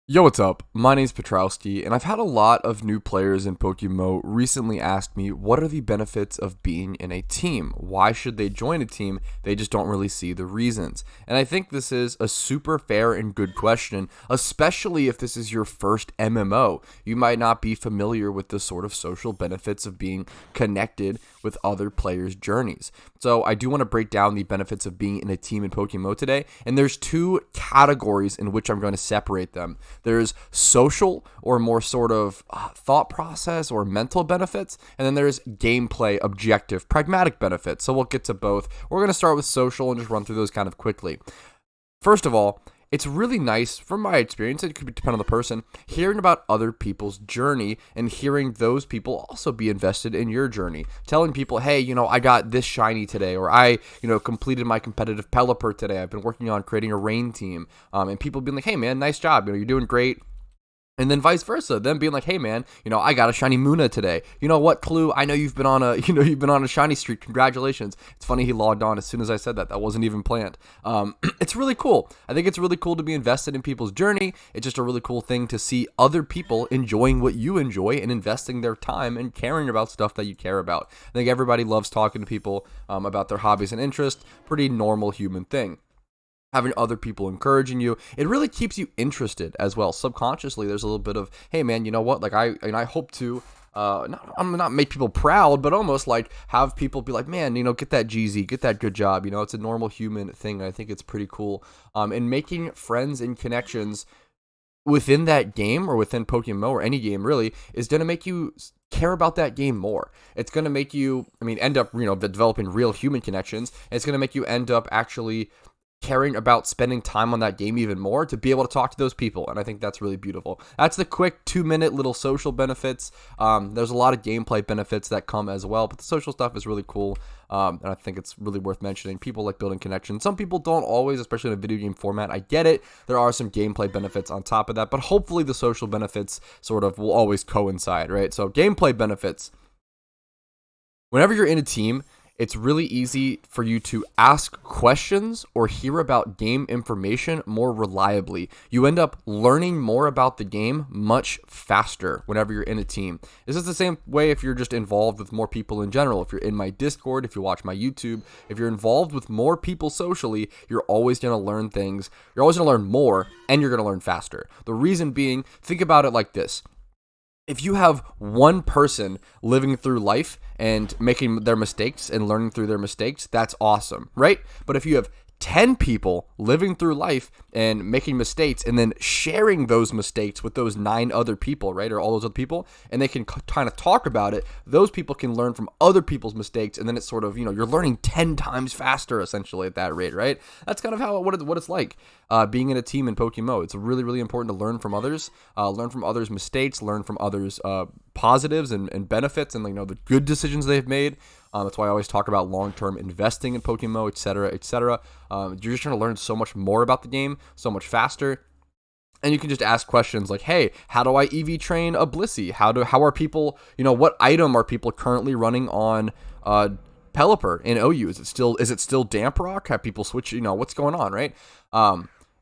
Yo, what's up? My name's Patrouski, and I've had a lot of new players in PokeMMO recently ask me what are the benefits of being in a team? Why should they join a team? They just don't really see the reasons. And I think this is a super fair and good question, especially if this is your first MMO. You might not be familiar with the sort of social benefits of being connected with other players' journeys. So I do want to break down the benefits of being in a team in PokeMMO today, and there's two categories in which I'm going to separate them. There's social or more sort of thought process or mental benefits, and then there's gameplay, objective, pragmatic benefits. So we'll get to both. We're going to start with social and just run through those kind of quickly. First of all, it's really nice, from my experience, it could depend on the person, hearing about other people's journey and hearing those people also be invested in your journey. Telling people, hey, I got this shiny today, or I, completed my competitive Pelipper today. I've been working on creating a rain team. And people being like, hey, man, nice job. You're doing great. And then vice versa, them being like, hey man, I got a shiny Muna today. You know what, Clue? I know you've been on a, you've been on a shiny streak. Congratulations. It's funny he logged on as soon as I said that. That wasn't even planned. It's really cool. I think it's really cool to be invested in people's journey. It's just a really cool thing to see other people enjoying what you enjoy and investing their time and caring about stuff that you care about. I think everybody loves talking to people about their hobbies and interests. Pretty normal human thing. Having other people encouraging you, it really keeps you interested as well. Subconsciously, there's a little bit of, hey man, you know what? Like I hope to, I'm not make people proud, but almost like have people be like, man, get that GZ, get that good job. It's a normal human thing. I think it's pretty cool. And making friends and connections within that game or within PokeMMO or any game really is going to make you care about that game more. It's going to make you, end up, developing real human connections. And it's going to make you end up actually caring about spending time on that game even more to be able to talk to those people. And I think that's really beautiful. That's the quick 2-minute little social benefits. There's a lot of gameplay benefits that come as well, but the social stuff is really cool. And I think it's really worth mentioning. People like building connections. Some people don't always, especially in a video game format. I get it. There are some gameplay benefits on top of that, but hopefully the social benefits sort of will always coincide, right? So gameplay benefits. Whenever you're in a team, it's really easy for you to ask questions or hear about game information more reliably. You end up learning more about the game much faster whenever you're in a team. This is the same way if you're just involved with more people in general. If you're in my Discord, if you watch my YouTube, if you're involved with more people socially, you're always going to learn things. You're always going to learn more, and you're going to learn faster. The reason being, think about it like this. If you have one person living through life and making their mistakes and learning through their mistakes, that's awesome, right? But if you have 10 people living through life and making mistakes and then sharing those mistakes with those 9 other people, right? Or all those other people, and they can kind of talk about it, those people can learn from other people's mistakes, and then it's sort of, you're learning 10 times faster essentially at that rate, right? That's kind of what it's like being in a team in PokeMMO. It's really, really important to learn from others, learn from others' mistakes, learn from others' positives and benefits and, the good decisions they've made. That's why I always talk about long-term investing in PokeMMO, etc., etc. You're just trying to learn so much more about the game, so much faster. And you can just ask questions like, hey, how do I EV train a Blissey? How are people, what item are people currently running on Pelipper in OU? Is it still Damp Rock? Have people switch, what's going on, right?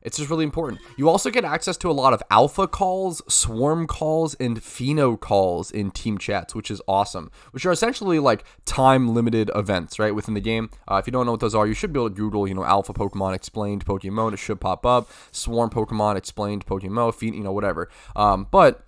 It's just really important. You also get access to a lot of alpha calls, swarm calls, and pheno calls in team chats, which is awesome, which are essentially like time-limited events, right, within the game. If you don't know what those are, you should be able to Google, alpha Pokemon explained Pokemon, and it should pop up. Swarm Pokemon explained Pokemon, pheno, whatever. But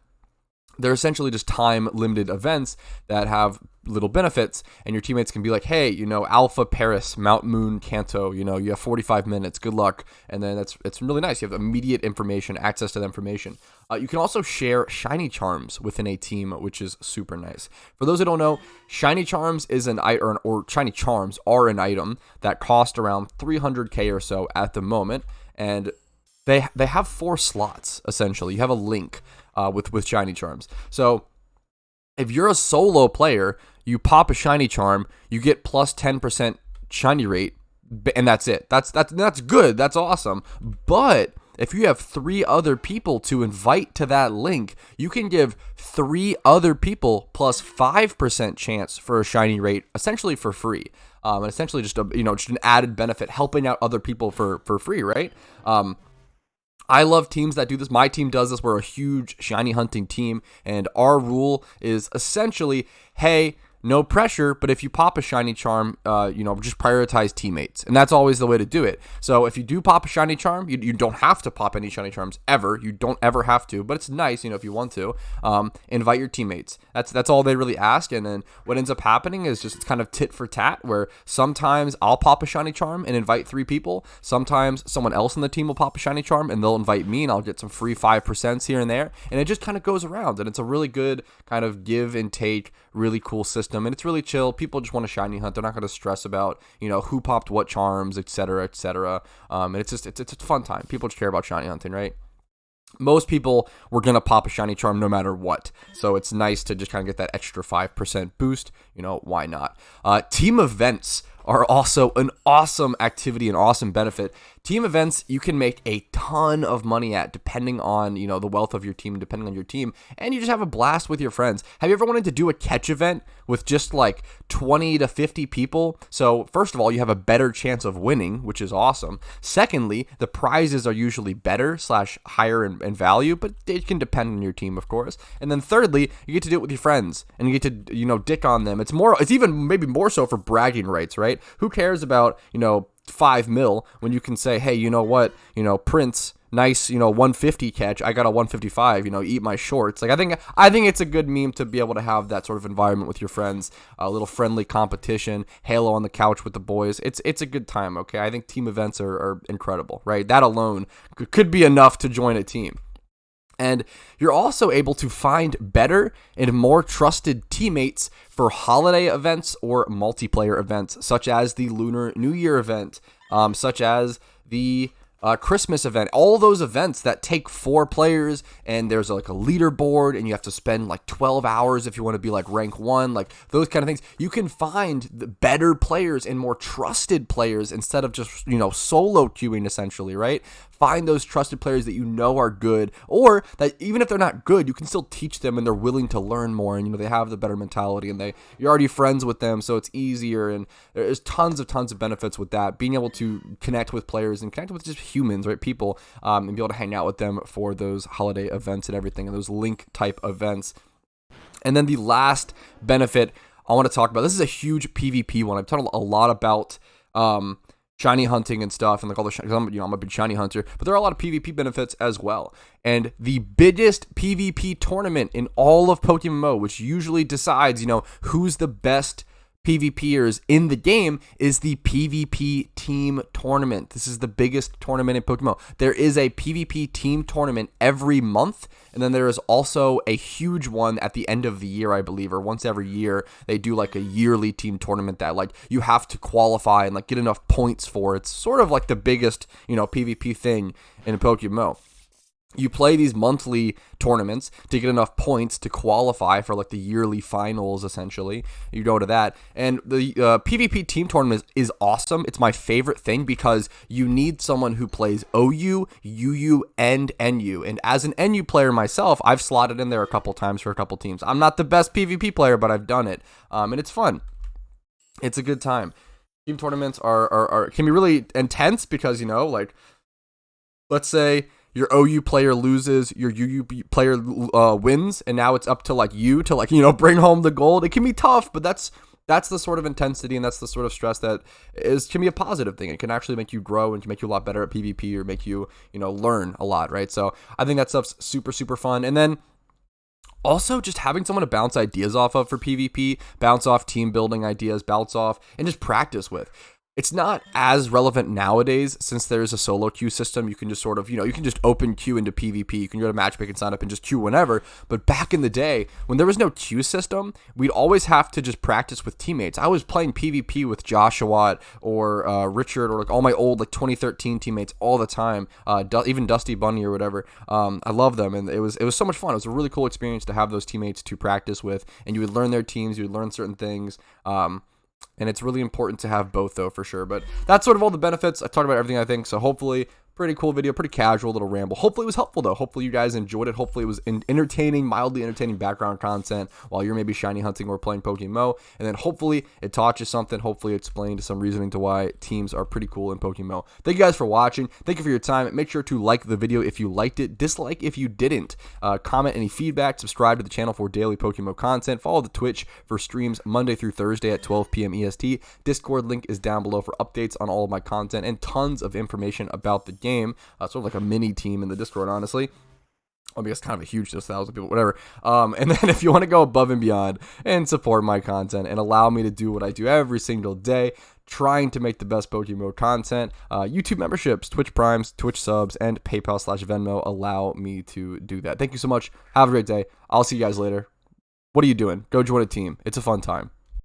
they're essentially just time-limited events that have little benefits, and your teammates can be like, hey, Alpha Paris, Mount Moon, Kanto, you have 45 minutes, good luck, and then it's really nice. You have immediate information, access to the information. You can also share shiny charms within a team, which is super nice. For those who don't know, shiny charms is or shiny charms are an item that cost around 300k or so at the moment, and they have 4 slots essentially. You have a link with shiny charms. So if you're a solo player, you pop a shiny charm, you get plus 10% shiny rate, and that's it. That's good. That's awesome. But if you have 3 other people to invite to that link, you can give 3 other people plus 5% chance for a shiny rate, essentially for free. And essentially just just an added benefit, helping out other people for free, right? I love teams that do this. My team does this. We're a huge shiny hunting team, and our rule is essentially, hey, no pressure, but if you pop a shiny charm, just prioritize teammates. And that's always the way to do it. So if you do pop a shiny charm, you don't have to pop any shiny charms ever. You don't ever have to, but it's nice, if you want to, invite your teammates. That's all they really ask. And then what ends up happening is just it's kind of tit for tat, where sometimes I'll pop a shiny charm and invite 3 people. Sometimes someone else on the team will pop a shiny charm and they'll invite me, and I'll get some free 5% here and there. And it just kind of goes around, and it's a really good kind of give and take, really cool system. And it's really chill. People just want to shiny hunt. They're not going to stress about, who popped what charms, etc., etc. And it's a fun time. People just care about shiny hunting, right? Most people were going to pop a shiny charm no matter what. So it's nice to just kind of get that extra 5% boost. Why not? Team events are also an awesome activity and awesome benefit. Team events you can make a ton of money at, depending on the wealth of your team, depending on your team, and you just have a blast with your friends. Have you ever wanted to do a catch event with just like 20 to 50 people? So first of all, you have a better chance of winning, which is awesome. Secondly, the prizes are usually better / higher in value, but it can depend on your team, of course. And then thirdly, you get to do it with your friends, and you get to dick on them. It's even maybe more so for bragging rights, right? Who cares about 5 mil when you can say, hey, you know what, Prince, nice, 150 catch, I got a 155, eat my shorts. Like, I think it's a good meme to be able to have that sort of environment with your friends, a little friendly competition, Halo on the couch with the boys. It's a good time. Okay, I think team events are incredible, right? That alone could be enough to join a team. And you're also able to find better and more trusted teammates for holiday events or multiplayer events, such as the Lunar New Year event, such as the Christmas event. All those events that take 4 players, and there's like a leaderboard, and you have to spend like 12 hours if you want to be like rank 1, like those kind of things. You can find the better players and more trusted players instead of just solo queuing, essentially, right? Find those trusted players that are good, or that even if they're not good, you can still teach them, and they're willing to learn more, and they have the better mentality, and you're already friends with them, so it's easier. And there's tons of benefits with that, being able to connect with players and connect with just humans, right? People, and be able to hang out with them for those holiday events and everything, and those link type events. And then the last benefit I want to talk about, this is a huge PvP one. I've talked a lot about shiny hunting and stuff, and like all the because I'm a big shiny hunter, but there are a lot of PvP benefits as well. And the biggest PvP tournament in all of PokeMMO, which usually decides who's the best PvPers in the game, is the PvP team tournament. This is the biggest tournament in PokeMMO. There is a PvP team tournament every month, and then there is also a huge one at the end of the year, I believe, or once every year. They do like a yearly team tournament that like you have to qualify and like get enough points for. It's sort of like the biggest PvP thing in PokeMMO. You play these monthly tournaments to get enough points to qualify for like the yearly finals, essentially. You go to that. And the PvP team tournament is awesome. It's my favorite thing because you need someone who plays OU, UU, and NU. And as an NU player myself, I've slotted in there a couple times for a couple teams. I'm not the best PvP player, but I've done it. And it's fun. It's a good time. Team tournaments can be really intense because, like, let's say your OU player loses, your UU player wins, and now it's up to like you to like bring home the gold. It can be tough, but that's the sort of intensity and that's the sort of stress that can be a positive thing. It can actually make you grow and can make you a lot better at PvP or make you learn a lot, right? So I think that stuff's super fun. And then also just having someone to bounce ideas off of for PvP, bounce off team building ideas, bounce off and just practice with. It's not as relevant nowadays since there's a solo queue system. You can just sort of, you can just open queue into PvP. You can go to Matchpick and sign up and just queue whenever. But back in the day, when there was no queue system, we'd always have to just practice with teammates. I was playing PvP with Joshua or Richard or like all my old like 2013 teammates all the time. Even Dusty Bunny or whatever. I love them, and it was so much fun. It was a really cool experience to have those teammates to practice with, and you would learn their teams. You would learn certain things. And it's really important to have both, though, for sure. But that's sort of all the benefits. I talked about everything, I think. So hopefully Pretty cool video, pretty casual little ramble. Hopefully it was helpful though. Hopefully you guys enjoyed it. Hopefully it was entertaining, mildly entertaining background content while you're maybe shiny hunting or playing PokeMMO. And then hopefully it taught you something. Hopefully it explained some reasoning to why teams are pretty cool in PokeMMO. Thank you guys for watching. Thank you for your time. Make sure to like the video if you liked it. Dislike if you didn't. Comment any feedback. Subscribe to the channel for daily PokeMMO content. Follow the Twitch for streams Monday through Thursday at 12 p.m. EST. Discord link is down below for updates on all of my content and tons of information about the game. Sort of like a mini team in the Discord, honestly. I mean, it's kind of a huge, just 1,000 people, whatever. And then if you want to go above and beyond and support my content and allow me to do what I do every single day, trying to make the best PokeMMO content, YouTube memberships, Twitch Primes, Twitch subs, and PayPal/Venmo allow me to do that. Thank you so much. Have a great day. I'll see you guys later. What are you doing? Go join a team. It's a fun time.